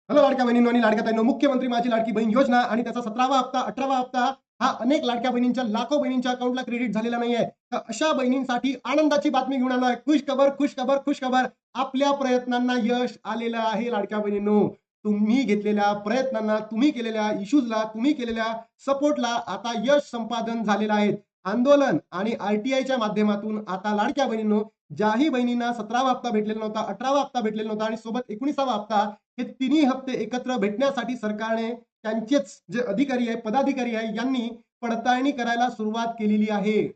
Hello लाडक्या बहिणींनो आणि लाडक्या ताईंनो, मुख्यमंत्री माझी लाडकी बहीण योजना आणि त्याचा 17वा हप्ता 18वा हप्ता हा अनेक लाडक्या बहिणींच्या लाखो बहिणींच्या अकाउंटला क्रेडिट झालेला नाहीये. तर अशा बहिणींसाठी आनंदाची बातमी घेऊन आलोय. खुश खबर, खुश खबर, खुश खबर. आपल्या प्रयत्नांना यश आलेलं आहे लाडक्या बहिणींनो. तुम्ही घेतलेल्या प्रयत्नांना, तुम्ही केलेल्या इश्यूजला, तुम्ही केलेल्या सपोर्टला आता यश संपादन झालेलं आहे. आंदोलन आणि आरटीआयच्या माध्यमातून आता लाडक्या बहिणींनो, ज्याही बहिणींना 17वा हप्ता भेटलेला नव्हता, 18वा हप्ता भेटलेला नव्हता आणि सोबत 19वा हप्ता, हे तिन्ही हप्ते एकत्र भेटण्यासाठी सरकारने त्यांचेच जे अधिकारी आहे, पदाधिकारी आहे, यांनी पडताळणी करायला सुरुवात केलेली आहे.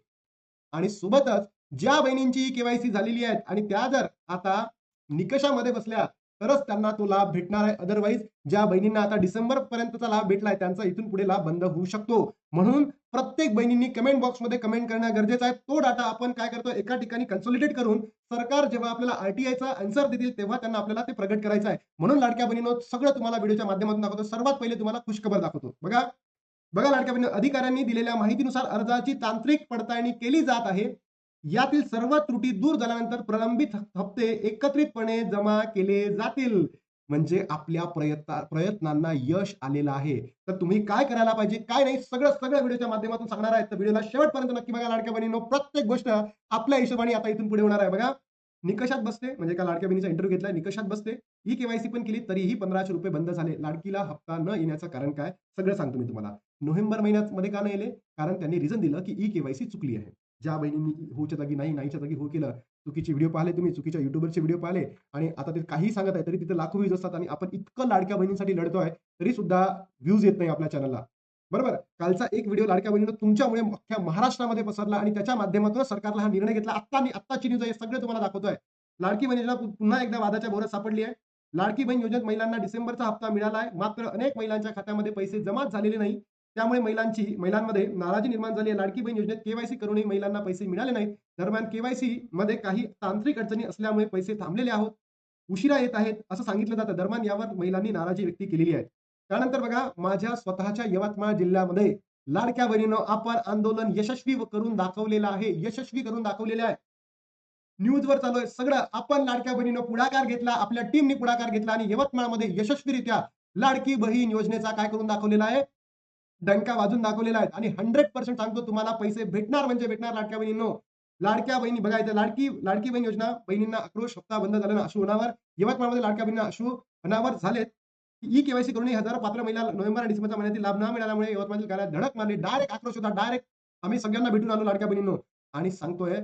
आणि सोबतच ज्या बहिणींची केवायसी झालेली आहे आणि त्या जर आता निकषामध्ये बसल्या तरच त्यांना तो लाभ भेटणार आहे. अदरवाईज ज्या बहिणींना आता डिसेंबर पर्यंतचा लाभ भेटलाय त्यांचा इथून पुढे लाभ बंद होऊ शकतो. म्हणून प्रत्येक बहिणींनी कमेंट बॉक्समध्ये कमेंट करणं गरजेचं आहे. तो डाटा आपण काय करतो, एका ठिकाणी कन्सोलिडेट करून सरकार जेव्हा आपल्याला आरटीआयचा आन्सर देतील तेव्हा त्यांना आपल्याला ते प्रगट करायचं आहे. म्हणून लाडक्या बहिणींनो, सगळं तुम्हाला व्हिडिओच्या माध्यमातून दाखवतो. सर्वात पहिले तुम्हाला खुशखबर दाखवतो. बघा बघा लाडक्या बहिणी, अधिकाऱ्यांनी दिलेल्या माहितीनुसार अर्जाची तांत्रिक पडताळणी केली जात आहे. यातील सर्व त्रुटी दूर झाल्यानंतर प्रलंबित हप्ते एकत्रितपणे जमा केले जातील. म्हणजे आपल्या प्रयत्नांना यश आलेलं आहे. तर तुम्ही काय करायला पाहिजे, काय नाही, सगळं सगळं व्हिडिओच्या माध्यमातून सांगणार आहे. तर व्हिडिओला शेवटपर्यंत नक्की बघा लाडक्या बहिणींनो. प्रत्येक गोष्ट आपल्या हिशोबाने आता इथून पुढे होणार आहे. बघा, निकषात बसते म्हणजे का लाडक्या बहिणीचा इंटरव्ह्यू घेतलाय, निकषात बसते. ई केवायसी पण केली तरीही ₹1500 बंद झाले. लाडकीला हप्ता न येण्याचं कारण काय? सगळं सांगतो मी तुम्हाला. नोव्हेंबर महिन्यात मध्ये का नाही आले? कारण त्यांनी रिझन दिलं की ई केवायसी चुकली आहे. ज्या बहिणींनी होच्या जागी नाही, नाहीच्या जागी हो केलं, चुकीचे व्हिडिओ पाहिले तुम्ही, चुकीच्या युट्यूबरचे व्हिडिओ पाहिले आणि आता ते काहीही सांगत आहे तरी तिथे लाखो व्ह्यूज असतात आणि आपण इतकं लाडक्या बहिणींसाठी लढतोय तरी सुद्धा व्ह्यूज येत नाही आपल्या चॅनलला. बरोबर. कालचा एक व्हिडिओ लाडक्या बहिणीनं तुमच्यामुळे अख्ख्या महाराष्ट्रामध्ये पसरला आणि त्याच्या माध्यमातून सरकारला हा निर्णय घेतला. आत्ताची न्यूज आहे, सगळे तुम्हाला दाखवतोय. लाडकी बहीण योजना पुन्हा एकदा वादाच्या भोवऱ्यात सापडली आहे. लाडकी बहीण योजनेत महिलांना डिसेंबरचा हप्ता मिळाला आहे. मात्र अनेक महिलांच्या खात्यामध्ये पैसे जमाच झालेले नाही. त्यामुळे महिलांमध्ये नाराजी निर्माण झाली आहे. लाडकी बहीण योजनेत केवायसी करूनही महिलांना पैसे मिळाले नाहीत. दरम्यान केवायसी मध्ये काही तांत्रिक अडचणी असल्यामुळे पैसे थांबलेले आहोत, उशिरा येत आहेत, असं सांगितलं जातं. दरम्यान यावर महिलांनी नाराजी व्यक्त केलेली आहे. त्यानंतर बघा, माझ्या स्वतःच्या यवतमाळ जिल्ह्यामध्ये लाडक्या बहिणीनं आपण आंदोलन यशस्वी करून दाखवलेलं आहे. यशस्वी करून दाखवलेलं आहे. न्यूजवर चालू आहे सगळं. आपण लाडक्या बहिणीनं पुढाकार घेतला, आपल्या टीमनी पुढाकार घेतला आणि यवतमाळमध्ये यशस्वीरित्या लाडकी बहीण योजनेचा काय करून दाखवलेला आहे, डंका वाजून दाखवलेला आहे. आणि 100% सांगतो तुम्हाला, पैसे भेटणार म्हणजे भेटणार लाडक्या बहिणींनो. लाडक्या बहिणी बघा इथे, लाडकी लाडकी बहीण योजना, बहिणींना आक्रोश, हप्ता बंद झाल्यानं अश्रू अनावर. यवतमाळमध्ये लाडक्या बहिणींना अश्रू अनावर झालेत. ई केवायसी करूनही हजारो पात्र महिला नोव्हेंबर आणि डिसेंबरच्या महिन्यातील लाभ न मिळाल्यामुळे यवतमाळतील गाड्यात धडक मारली. डायरेक्ट आक्रोश होता. डायरेक्ट आम्ही सगळ्यांना भेटून आलो लाडक्या बहिणींनो. आणि सांगतोय,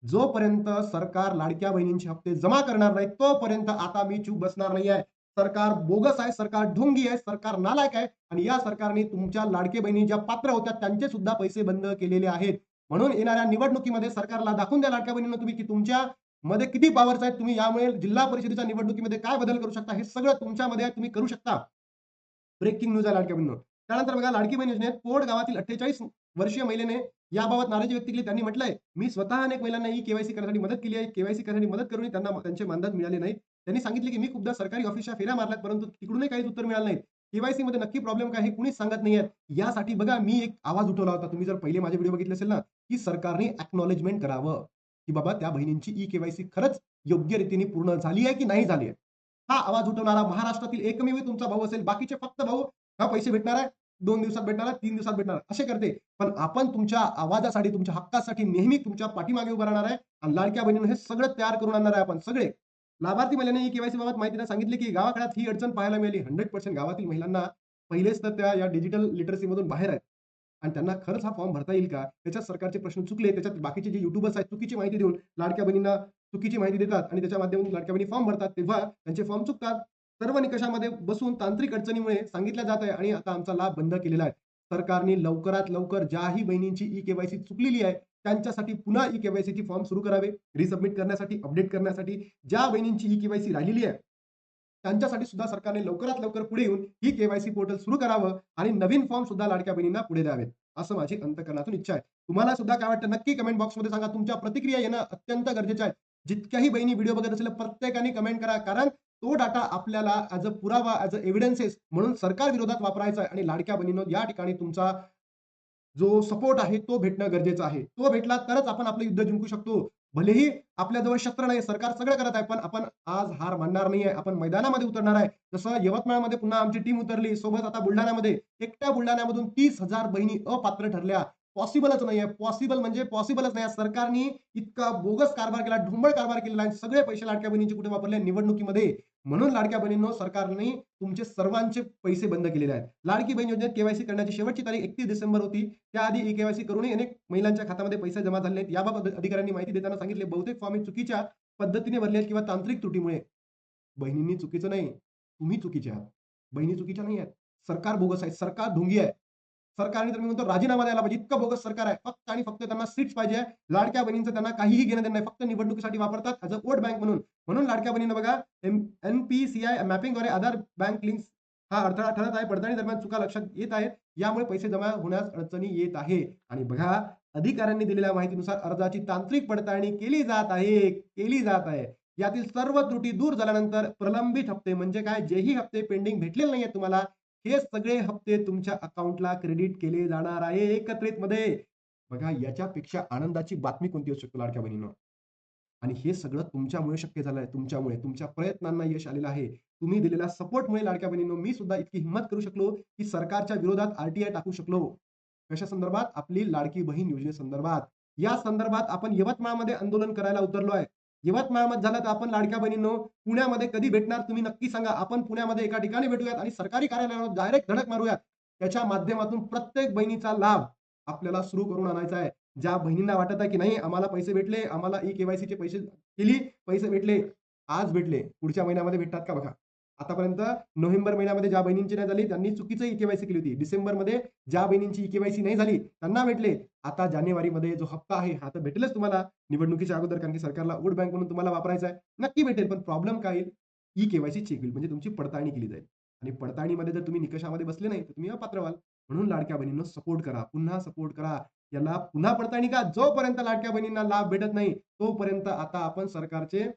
जोपर्यंत सरकार लाडक्या बहिणींचे हप्ते जमा करणार नाही तोपर्यंत आता मी चूप बसणार नाही आहे. सरकार बोगस आहे, सरकार ढोंगी आहे, सरकार नालायक आहे आणि या सरकारने तुमच्या लाडके बहिणी ज्या पात्र होत्या त्यांचे सुद्धा पैसे बंद केलेले आहेत. म्हणून येणाऱ्या निवडणुकीमध्ये सरकारला दाखवून द्या लाडक्या बहिणींनो तुम्ही की तुमच्या मध्ये किती पॉवर्स आहेत. तुम्ही यामुळे जिल्हा परिषदेच्या निवडणुकीमध्ये काय बदल करू शकता हे सगळं तुमच्यामध्ये आहे, तुम्ही करू शकता. ब्रेकिंग न्यूज आहे लाडक्या बहिणींनो. त्यानंतर बघा, लाडकी बहीण योजनेत पोड गावातील 48 वर्षीय महिलेने याबाबत नाराजी व्यक्त केली. त्यांनी म्हटलंय, मी स्वतः अनेक महिलांना ई केवायसी करण्यासाठी मदत केली आहे. केवायसी करण्यासाठी मदत करूनही त्यांना त्यांचे मानधन मिळाले नाही. त्यांनी सांगितले की मी खूपदा सरकारी ऑफिसच्या फेऱ्या मारल्यात परंतु तिकडूनही काहीच उत्तर मिळालं नाही. केवायसी मध्ये नक्की प्रॉब्लेम काय हे कुणीच सांगत नाहीये. यासाठी बघा मी एक आवाज उठवला होता. तुम्ही जर पहिले माझे व्हिडिओ बघितले असेल ना, की सरकारने अॅक्नॉलेजमेंट करावं, की बाबा त्या बहिणींची ई केवायसी खरंच योग्य रीतीने पूर्ण झाली आहे की नाही झाली आहे. हा आवाज उठवणारा महाराष्ट्रातील एकमेव तुमचा भाऊ असेल. बाकीचे फक्त भाऊ हा पैसे भेटणार आहे, 2 दिवसात भेटणार आहे, 3 दिवसात भेटणार आहे, असे करते. पण आपण तुमच्या आवाजासाठी, तुमच्या हक्कासाठी नेहमी तुमच्या पाठीमागे उभं राहणार आहे आणि लाडक्या बहिणींनो हे सगळं तयार करून आणणार आहे आपण सगळे. लाभार्थी महिलांनी ई-केवायसी बाबत माहिती सांगितली की गावाकडे ही अडचण पाहायला मिळाली. 100% गावातील महिलांना पहिलेच तर त्या या डिजिटल लिटरसीमधून बाहेर आहेत आणि त्यांना खरंच हा फॉर्म भरता येईल का? त्याच्यात सरकारचे प्रश्न चुकले. त्याच्यात बाकीचे जे युट्यूबर्स आहेत चुकीची माहिती देऊन लाडक्या बहिणींना चुकीची माहिती देतात आणि त्याच्या माध्यमातून लाडक्या बहिणी फॉर्म भरतात तेव्हा त्यांचे फॉर्म चुकतात. सर्व निकषामध्ये बसून तांत्रिक अडचणीमुळे सांगितलं जात आहे आणि आता आमचा लाभ बंद केलेला आहे. सरकारने लवकरात लवकर ज्याही बहिणींची ई केवायसी चुकलेली आहे त्यांच्यासाठी पुन्हा ई केवायसीची फॉर्म सुरू करावे, रिसबमिट करण्यासाठी, अपडेट करण्यासाठी. ज्या बहिणींची ई केवायसी राहिलेली आहे त्यांच्यासाठी सुद्धा सरकारने लवकरात लवकर पुढे येऊन ही केवायसी पोर्टल सुरू करावं आणि नवीन फॉर्म सुद्धा लाडक्या बहिणींना पुढे द्यावेत, असं माझी अंतःकरणातून इच्छा आहे. तुम्हाला सुद्धा काय वाटतं नक्की कमेंट बॉक्समध्ये सांगा. तुमच्या प्रतिक्रिया येणं अत्यंत गरजेचं आहे. जितक्याही बहिणी व्हिडिओ बघत असेल प्रत्येकाने कमेंट करा, कारण तो डाटा आपल्याला ॲज अ पुरावा, ॲज अ एव्हिडन्सेस म्हणून सरकार विरोधात वापरायचा आहे आणि लाडक्या बहिणींनो या ठिकाणी तुमचा जो सपोर्ट आहे तो भेटणं गरजेचं आहे. तो भेटला तरच आपण आपलं युद्ध जिंकू शकतो. भलेही आपल्याजवळ शस्त्र नाही, सरकार सगळं करत आहे, पण आपण आज हार मानणार नाहीये. आपण मैदानामध्ये उतरणार आहे. जसं यवतमाळमध्ये पुन्हा आमची टीम उतरली. सोबत आता बुलढाण्यामध्ये एकट्या बुलढाण्यामधून 30,000 बहिणी अपात्र ठरल्या. पॉसिबलच नाहीये. पॉसिबल म्हणजे पॉसिबलच नाही. सरकारने इतका बोगस कारभार केला, ढोंबळ कारभार केलेला आहे. सगळे पैसे लाडक्या बहिणींचे कुठे वापरले? निवडणुकीमध्ये. म्हणून लाडक्या बहिणींनो, सरकारने तुमचे सर्वांचे पैसे बंद केलेले आहेत. लाडकी बहीण योजनेत केवायसी करण्याची शेवटची तारीख 31 डिसेंबर होती. त्याआधी ई-केवायसी करूनही अनेक महिलांच्या खात्यामध्ये पैसे जमा झाले नाहीत. याबाबत अधिकाऱ्यांनी माहिती देताना सांगितले, बहुतेक फॉर्म हे चुकीच्या पद्धतीने भरले आहेत किंवा तांत्रिक त्रुटीमुळे. बहिणींनी चुकीचं नाही, तुम्ही चुकीचे आहात. बहिणी चुकीच्या नाही आहेत. सरकार बोगस आहे. सरकार ढोंगी आहे. सरकारने तर मी म्हणतो राजीनामा द्यायला पाहिजे. इतकं बोगस सरकार आहे. फक्त आणि फक्त त्यांना सीट्स पाहिजे. लाडक्या बहिणींचं त्यांना काहीही घेणं देणं नाही. फक्त निवडणुकीसाठी वापरतात ॲज अ वोट बँक म्हणून. म्हणून लाडक्या बहिणींना बघा NPCI मॅपिंगद्वारे आधार बँक लिंक्स हा अडथळा ठरत आहे. पडताळणी दरम्यान चुका लक्षात येत आहेत. यामुळे पैसे जमा होण्यास अडचणी येत आहे. आणि बघा अधिकाऱ्यांनी दिलेल्या माहितीनुसार अर्जाची तांत्रिक पडताळणी केली जात आहे. केली जात आहे. यातील सर्व त्रुटी दूर झाल्यानंतर प्रलंबित हप्ते म्हणजे काय? जेही हप्ते पेंडिंग भेटलेले नाहीयेत तुम्हाला, हे सगळे हप्ते तुमच्या अकाउंटला क्रेडिट केले जाणार आहे एकत्रितमध्ये. बघा याच्यापेक्षा आनंदाची बातमी कोणती असू शकते लाडक्या बहिणींनो? आणि हे सगळं तुमच्यामुळे शक्य झालंय. तुमच्यामुळे, तुमच्या प्रयत्नांना यश आलेलं आहे. तुम्ही दिलेल्या सपोर्टमुळे लाडक्या बहिणींनो, मी सुद्धा इतकी हिंमत करू शकलो, की सरकारच्या विरोधात आर-टी-आय टाकू शकलो. कशा संदर्भात? आपली लाडकी बहीण योजनेसंदर्भात. या संदर्भात आपण यवतमाळमध्ये आंदोलन करायला उतरलो आहे. यवतमाळमध्ये झालं तर आपण लाडक्या बहिणींनो, पुण्यामध्ये कधी भेटणार तुम्ही नक्की सांगा. आपण पुण्यामध्ये एका ठिकाणी भेटूयात आणि सरकारी कार्यालयावर डायरेक्ट धडक मारूयात. त्याच्या माध्यमातून प्रत्येक बहिणीचा लाभ आपल्याला सुरू करून आणायचा आहे. ज्या बहिणींना वाटत आहे, की नाही आम्हाला पैसे भेटले, आम्हाला ई-केवायसीचे पैसे केली, पैसे भेटले, आज भेटले, पुढच्या महिन्यामध्ये भेटतात का बघा. आतापर्यंत नोव्हेंबर महिन्यामध्ये ज्या बहिणींची नाही झाली, त्यांनी चुकीचं ई-केवायसी केली होती. डिसेंबरमध्ये ज्या बहिणींची ई-केवायसी नाही झाली, त्यांना भेटले. आता जानेवारीमध्ये जो हप्ता आहे, हा तर भेटेलच तुम्हाला निवडणुकीच्या अगोदर, कारण की सरकारला वोट बँक म्हणून तुम्हाला वापरायचा आहे. नक्की भेटेल, पण प्रॉब्लेम काय येईल? ई-केवायसी चेक होईल, म्हणजे तुमची पडताळणी केली जाईल. आणि पडताळणीमध्ये जर तुम्ही निकषामध्ये बसले नाही, तर तुम्ही अपात्र व्हाल. म्हणून लाडक्या बहिणींनो सपोर्ट करा, पुन्हा सपोर्ट करा. याला पुन्हा पडताळणी का? जोपर्यंत लाडक्या बहिणींना लाभ भेटत नाही, तोपर्यंत आता आपण सरकारचे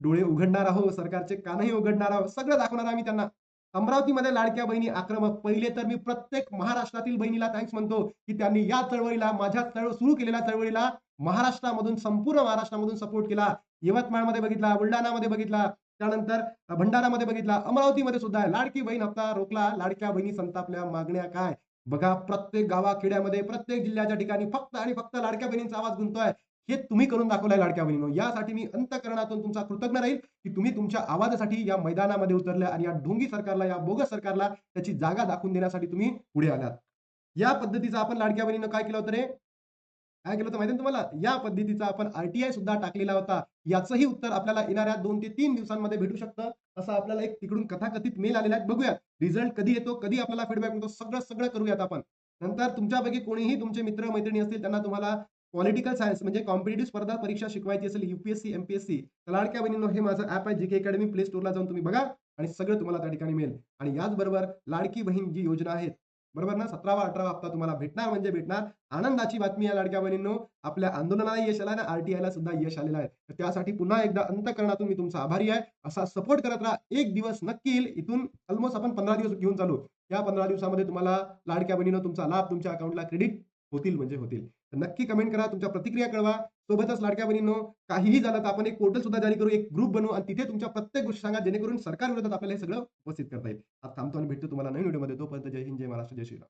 डोळे उघडणार आहोत, सरकारचे कानही उघडणार आहोत. सगळं दाखवणार आम्ही त्यांना. अमरावतीमध्ये लाडक्या बहिणी आक्रमक. पहिले तर मी प्रत्येक महाराष्ट्रातील बहिणीला थँक्स म्हणतो, की त्यांनी या चळवळीला, माझ्या सुरू केलेल्या चळवळीला महाराष्ट्रामधून, संपूर्ण महाराष्ट्रामधून सपोर्ट केला. यवतमाळमध्ये बघितला, बुलढाणामध्ये बघितला, त्यानंतर भंडारामध्ये बघितला, अमरावतीमध्ये सुद्धा आहे. लाडकी बहीण हप्ता रोखला, लाडक्या बहिणी संतापल्या. मागण्या काय? बघा प्रत्येक गावाखेड्यामध्ये, प्रत्येक जिल्ह्याच्या ठिकाणी फक्त आणि फक्त लाडक्या बहिणींचा आवाज गुंततोय. हे तुम्ही करून दाखवलंय लाडक्या बहिणींनो. यासाठी मी अंतःकरणातून तुमचा कृतज्ञ राहील, की तुम्ही तुमच्या आवाजासाठी या मैदानामध्ये उतरल्या आणि या ढोंगी सरकारला, या बोगस सरकारला त्याची जागा दाखवून देण्यासाठी तुम्ही पुढे आलात. या पद्धतीचं आपण लाडक्या बहिणींनो काय केलं होतं रे? काय केलं होतं माहिती आहे तुम्हाला? या पद्धतीचा आपण आर-टी-आय सुद्धा टाकलेला होता. याचंही उत्तर आपल्याला येणाऱ्या 2 ते 3 दिवसांमध्ये भेटू शकतं. असं आपल्याला एक तिकडून कथाकथित मेल आलेला आहे. बघूया रिझल्ट कधी येतो, कधी आपल्याला फीडबॅक मिळतो, सगळं करूयात आपण. नंतर तुमच्यापैकी कोणीही तुमचे मित्र-मैत्रिणी असतील, त्यांना तुम्हाला पॉलिटिकल सायन्स म्हणजे कॉम्पिटिटिव्ह स्पर्धा परीक्षा शिकवायची असेल, यू-पी-एस-सी, एम-पी-एस-सी, तर लाडक्या बहिणींनो हे माझं ॲप आहे जी-के अकॅडमी. प्ले स्टोअरला जाऊन तुम्ही बघा आणि सगळं तुम्हाला त्या ठिकाणी मिळेल. आणि याचबरोबर लाडकी बहीण जी योजना आहे, बरोबर ना, 17वा 18वा हप्ता तुम्हाला भेटणार म्हणजे भेटणार. आनंदाची बातमी आहे लाडक्या बहिणींनो, आपल्या आंदोलनाला यश आलं आणि आर-टी-आयला सुद्धा यश आलेलं आहे. तर त्यासाठी पुन्हा एकदा अंतःकरणातून मी तुमचा आभारी आहे. असा सपोर्ट करत राहा. एक दिवस नक्की येईल. इथून ऑलमोस्ट आपण 15 दिवस घेऊन चालू. या 15 दिवसामध्ये तुम्हाला लाडक्या बहिणींनो तुमचा लाभ तुमच्या अकाउंटला क्रेडिट होतील म्हणजे होतील. तर नक्की कमेंट करा, तुमच्या प्रतिक्रिया कळवा. सोबतच लाडक्या बहिणींनो काहीही झालं तर आपण एक पोर्टल सुद्धा जारी करू, एक ग्रुप बनवू आणि तिथे तुमच्या प्रत्येक गोष्टी सांगा, जेणेकरून सरकार विरोधात आपल्याला हे सगळं उपस्थित करता येईल. आता थांबतो आणि भेटतो तुम्हाला नवीन व्हिडिओमध्ये. तोपर्यंत जय हिंद, जय महाराष्ट्र, जय श्रीराम.